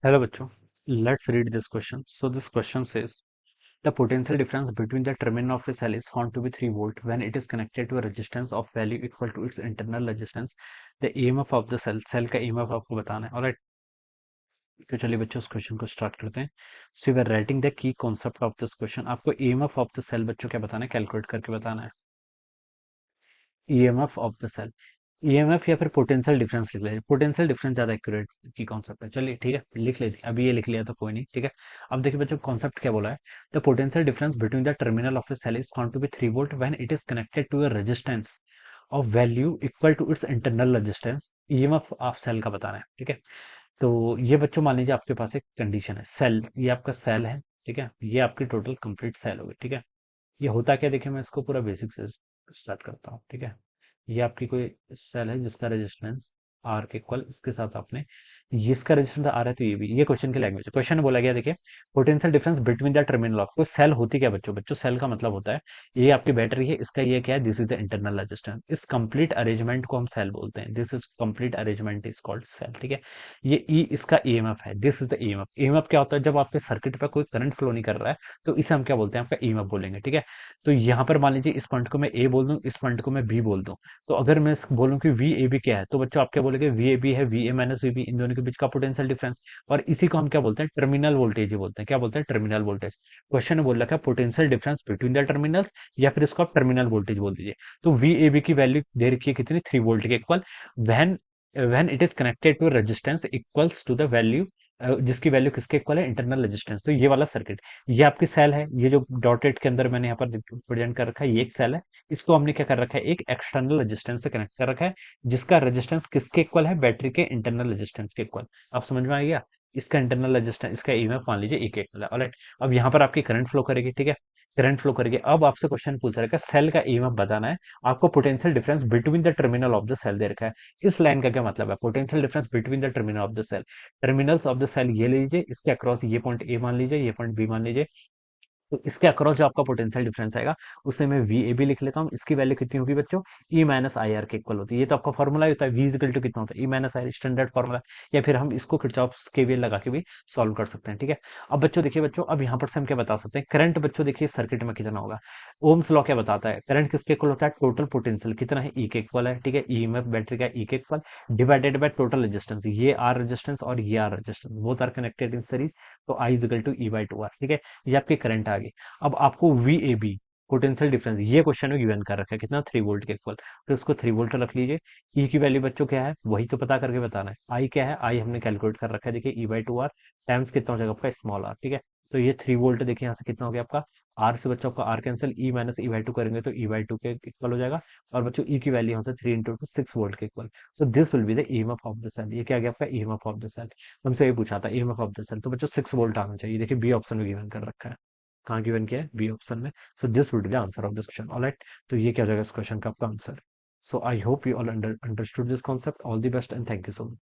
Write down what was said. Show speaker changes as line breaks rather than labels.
Hello bachcho, let's read this question. So this question says the potential difference between the terminal of a cell is found to be 3 volt when it is connected to a resistance of value equal to its internal resistance. The EMF of the cell का EMF आपको बताना है. Alright, तो चलिए बच्चों इस question को start करते हैं. So we are writing the key concept of this question. आपको EMF ऑफ द सेल बच्चों क्या बताना है, कैलकुलेट करके बताना है. EMF ऑफ द सेल, ईएमएफ या फिर पोटेंशियल डिफरेंस लिख लीजिए. पोटेंशियल डिफरेंस ज्यादा एक्यूरेट की कॉन्सेप्ट है. चलिए ठीक है, लिख लीजिए. अभी ये लिख लिया तो कोई नहीं, ठीक है. अब देखिए बच्चों कॉन्सेप्ट क्या बोला है. The potential difference between the terminal of a cell is found to be 3 volt when it is connected to a resistance of value equal to its internal resistance. EMF of cell का बताना है, ठीक है. तो ये बच्चों मान लीजिए आपके पास एक कंडीशन है. सेल, ये आपका सेल है, ठीक है. ये आपकी टोटल कंप्लीट सेल होगी, ठीक है. ये होता क्या, देखिए मैं इसको पूरा बेसिक से स्टार्ट करता हूँ, ठीक है. ये आपकी कोई सेल है जिसका रेजिस्टेंस आर के इक्वल, इसके साथ आपने ये इसका रेजिस्टेंस आर है, तो ये भी, ये क्वेश्चन की लैंग्वेज है. क्वेश्चन में बोला गया, देखिए potential difference between the terminal of, कोई सेल होती क्या बच्चों, सेल का मतलब होता है ये आपकी बैटरी है, इसका ये क्या है, this is the internal resistance. इस कंप्लीट अरेंजमेंट को हम सेल बोलते हैं. This is complete arrangement is called cell, ठीक है. ये ई इसका ईएमएफ है, this is the EMF. EMF क्या होता है, जब आपके सर्किट पे कोई करंट फ्लो नहीं कर रहा है तो इसे हम क्या बोलते हैं, आपका ईएमएफ बोलेंगे, ठीक है. तो यहाँ पर मान लीजिए इस पॉइंट को मैं ए बोल दूं, इस पॉइंट को मैं बी बोल दूं. तो अगर मैं बोलूं कि वी ए बी क्या है, तो बच्चों आप क्या बोलेंगे, वी ए बी है V A minus V B, इन दोनों के बीच का पोटेंशियल डिफरेंस. और इसी को हम क्या बोलते हैं, टर्मिनल वोल्टेज ही बोलते हैं. क्या बोलते हैं, टर्मिनल वोल्टेज. क्वेश्चन में बोल रखा है potential difference between the terminals, या फिर इसको आप टर्मिनल वोल्टेज बोल दीजिए. तो वी ए बी की वैल्यू दे रखी है कितनी, 3 वोल्ट के equal. When when it is connected to resistance equals to the value, जिसकी वैल्यू किसके इक्वल है, इंटरनल रेजिस्टेंस. तो ये वाला सर्किट, ये आपकी सेल है. ये जो डॉटेड के अंदर मैंने यहाँ पर प्रेजेंट कर रखा है, ये एक सेल है. इसको हमने क्या कर रखा है, एक एक्सटर्नल रेजिस्टेंस से कनेक्ट कर रखा है, जिसका रेजिस्टेंस किसके इक्वल है, बैटरी के इंटरनल रेजिस्टेंस के इक्वल. आप समझ में आ गया. इसका इंटरनल रेजिस्टेंस, इसका ईएमएफ मान लीजिए एक इक्वल है. ऑलराइट, अब यहाँ पर आपकी करंट फ्लो करेगी, ठीक है. करंट फ्लो करेगी. अब आपसे क्वेश्चन पूछ रहा है सेल का ईएमएफ बताना है. आपको potential difference between the terminal of the cell दे रखा है. इस लाइन का क्या मतलब है, potential difference between the terminal of the cell. Terminals of the cell ये लीजिए, इसके अक्रॉस ये पॉइंट ए मान लीजिए, ये पॉइंट बी मान लीजिए. तो इसके अक्रॉस जो आपका पोटेंशियल डिफरेंस आएगा, उसे मैं वी ए बी लिख लेता हूँ. इसकी वैल्यू कितनी होगी बच्चों, ई माइनस आई आर के इक्वल होती है. ये तो आपका फॉर्मूला ही होता है, वी इजिकल टू कितना होता है, ई माइनस आई, स्टैंडर्ड फॉर्मूला. या फिर हम इसको किरचॉफ केवीएल लगा के भी सॉल्व कर सकते हैं, ठीक है. अब बच्चों देखिए बच्चों, अब यहाँ पर से हम क्या बता सकते हैं, करंट बच्चों देखिए सर्किट में कितना होगा. ओम्स लॉ क्या बताता है, करंट किसके इक्वल होता है, टोटल पोटेंशियल कितना है, ई के इक्वल है, ठीक है. ईएमएफ बैटरी का ई के equal divided by total resistance. ये आर रेजिस्टेंस और ये R resistance, both are connected in series. तो I equal to E by two R, ठीक है. ये आपकी करंट आ गई. अब आपको V A B, potential difference, ये क्वेश्चन में गिवन कर रखा है कितना, 3 वोल्ट के इक्वल. तो इसको 3 वोल्ट रख लीजिए. ई की वैल्यू बच्चों क्या है, वही तो पता करके बताना है. आई क्या है, आई हमने कैलकुलेट कर रखा है, देखिए ई बाई टू आर टाइम्स कितना हो जाएगा आपका, स्मॉल आर, ठीक है. तो ये 3 वोल्ट देखिए यहाँ से कितना हो गया आपका, आर से बच्चों का R cancel, E minus E by two करेंगे तो ई बाई टू के इक्वल हो जाएगा. और बच्चों ई की वैल्यू यहाँ से 3 इंटू 6 वोल्ट के equal. So this will be the EMF of the cell. ये क्या आ गया आपका, ईएमएफ ऑफ द सेल. हमसे ये पूछा था ईएमएफ ऑफ द सेल, तो बच्चों 6 वोल्ट आना चाहिए. देखिए बी ऑप्शन में गिवन कर रखा है. कहाँ गिवन किया है, बी ऑप्शन में. So this would be the answer of this question. Alright, तो ये क्या हो जाएगा इस क्वेश्चन का आपका answer. So I hope you all understood this concept. All the best and thank you so much.